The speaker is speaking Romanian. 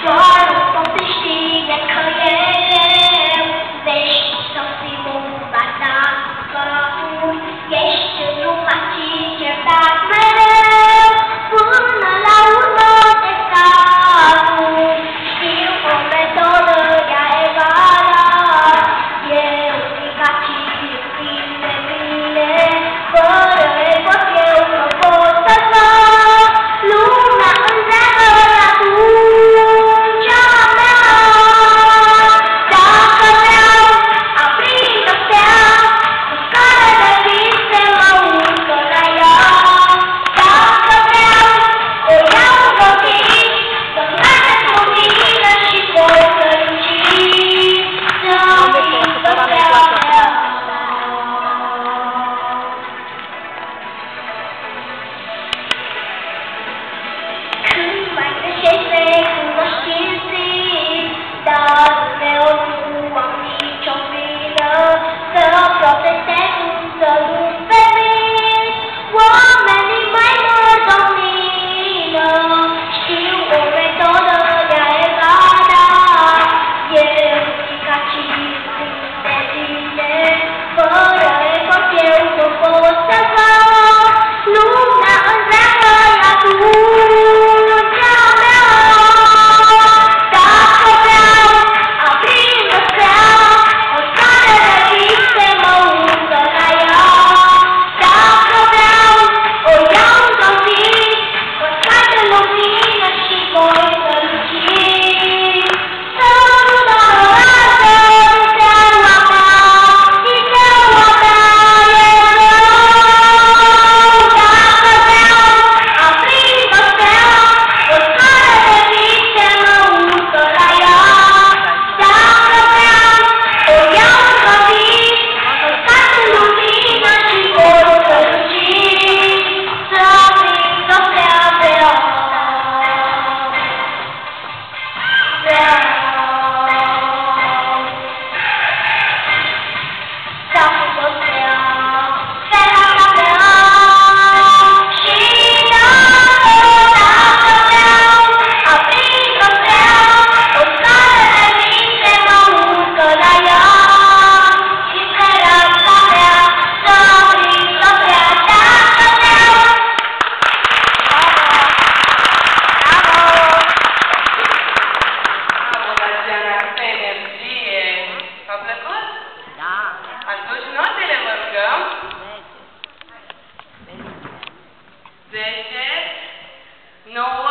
Doar un copil știe că e greu, vezi să fii bun, ba dacă ești în lumea și certat mereu, până la urmă te scapi. Știu o metodă, ea e vală, e unicat și plin de bine, fără efort eu nu pot să fac lumea întreagă la tu. Atunci notele vă rugăm. 10, 9,